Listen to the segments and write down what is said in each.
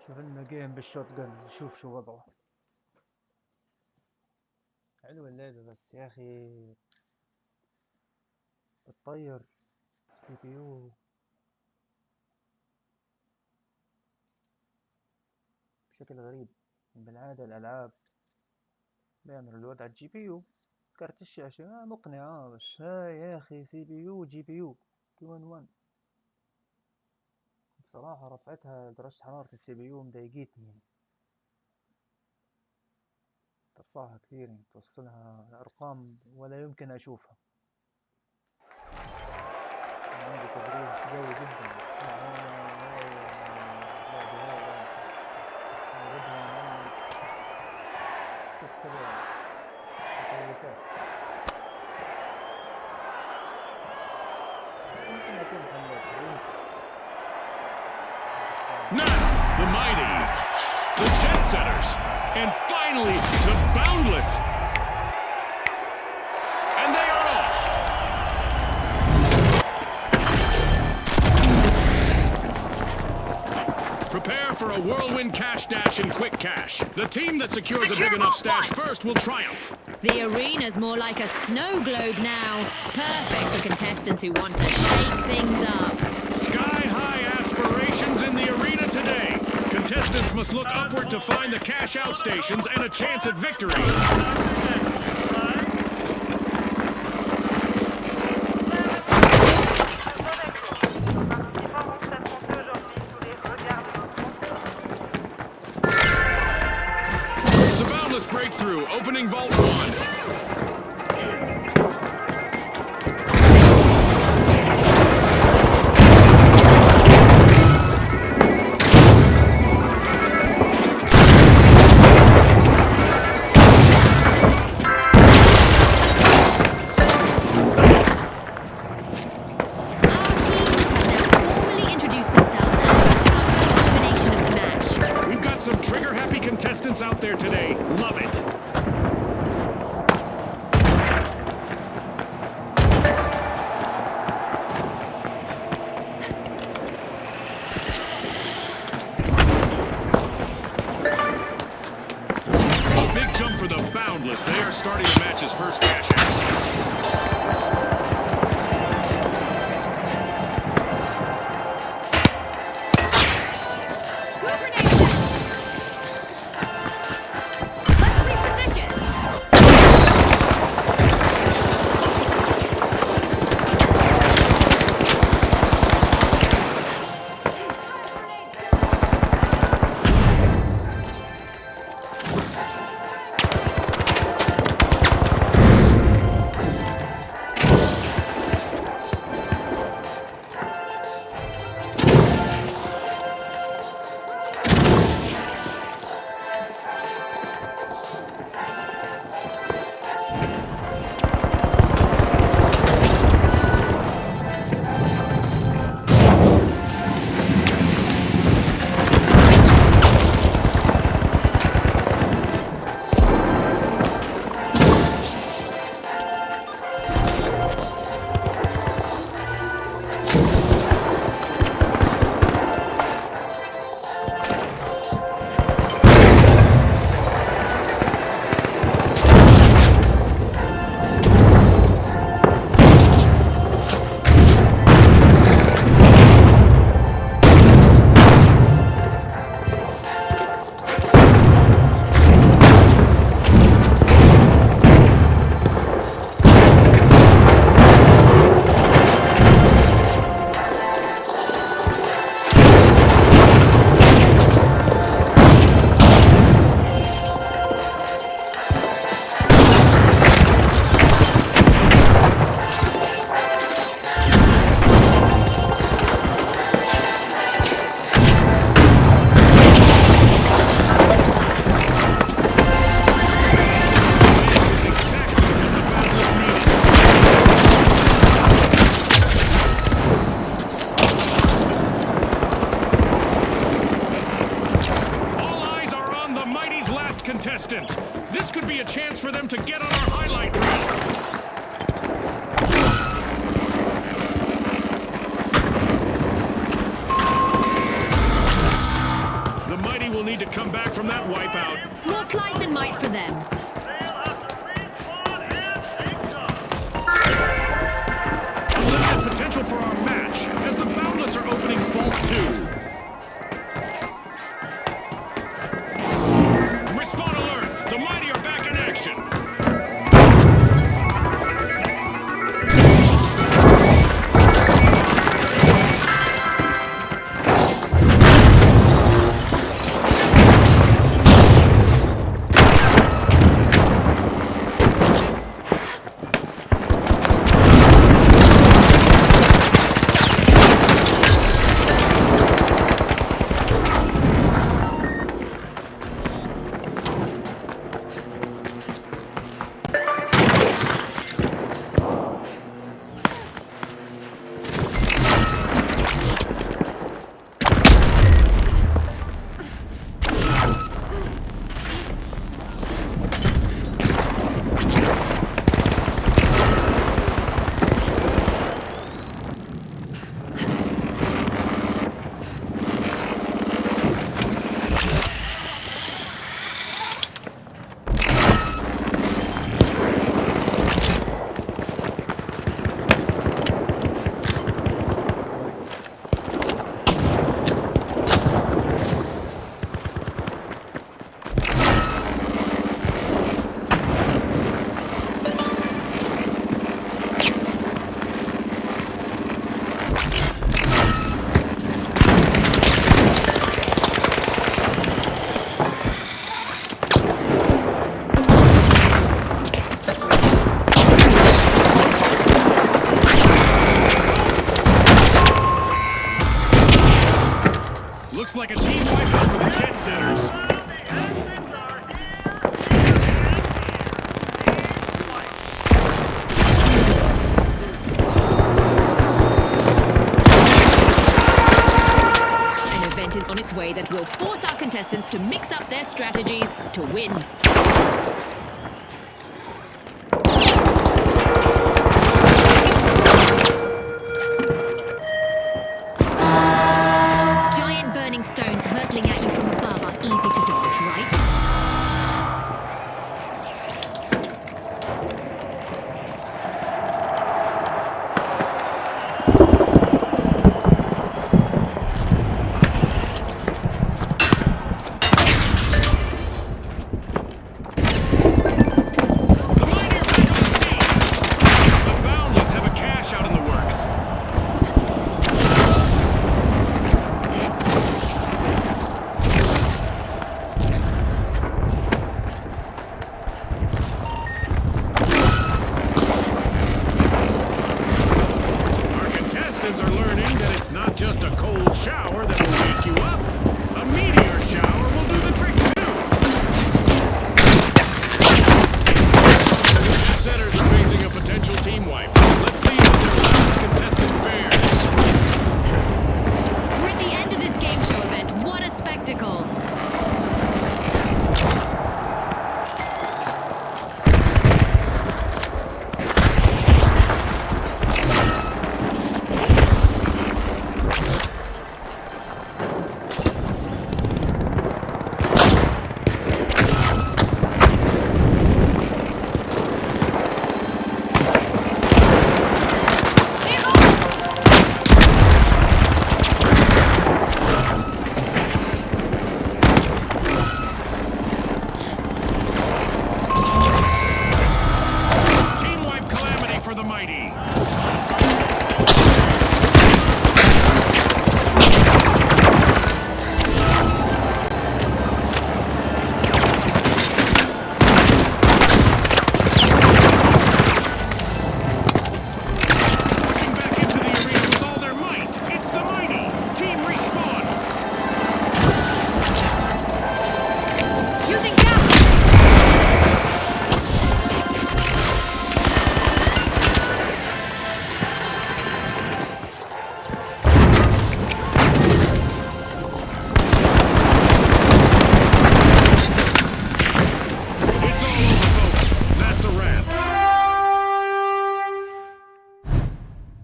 شوف لنا جيم بالشوت جن نشوف شو وضعه. حلوة اللعبة بس يا أخي بتطير السي بي يو بشكل غريب. بالعادة الألعاب بيعملوا الوضع على الجي بي يو، كارت الشاشة مقنعة، بس هاي يا أخي سي بي يو جي بي يو 2 in 1. بصراحة رفعتها درجة حرارة السي بي يو مضايقتني يعني. ترفعها كثير يعني توصلها لأرقام ولا يمكن أشوفها. عندي تبريد قوي جدا بس هاي اللعبة هاي بدها 6-7 مكيفات، بس يمكن أكون حلتها يمكن. Now, the mighty, the Jet Setters, and finally, the Boundless. And they are off. Prepare for a whirlwind cash dash and quick cash. The team that secures a big enough stash first will triumph. The arena's more like a snow globe now. Perfect for contestants who want to shake things up. Sky-high aspirations in the arena today. Contestants must look upward to find the cash-out stations and a chance at victory. The Boundless breakthrough, opening Vault 1. Some trigger-happy contestants out there today. Love it. A big jump for the Boundless. They are starting the match's first cash out. Contestant. This could be a chance for them to get on our highlight reel. The mighty come back from that wipeout. More plight than might for them. Limited potential for our match as the Boundless are opening Vault 2. Respawn alert! The Mighty are back in action! Looks like a team wipeout for the Jet Setters. An event is on its way that will force our contestants to mix up their strategies to win. Giant burning stones hurtling at you from above are easy to dodge, right? The Mighty are back on the scene. The Boundless have a cash out in the works. Our contestants are learning that it's not just a cold shower that will wake you up. A meteor shower will do the trick too. The Setters are facing a potential team wipe. Let's see how their last contestant fares. We're at the end of this game show event. What a spectacle! Team wipe calamity for the Mighty. Pushing back into the arena with all their might. It's the Mighty. Team Respawn. Using gas! It's all over, folks. That's a wrap.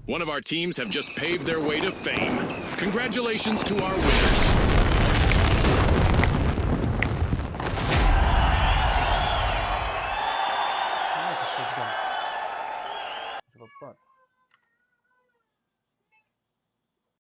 One of our teams have just paved their way to fame. Congratulations to our winners. بطال.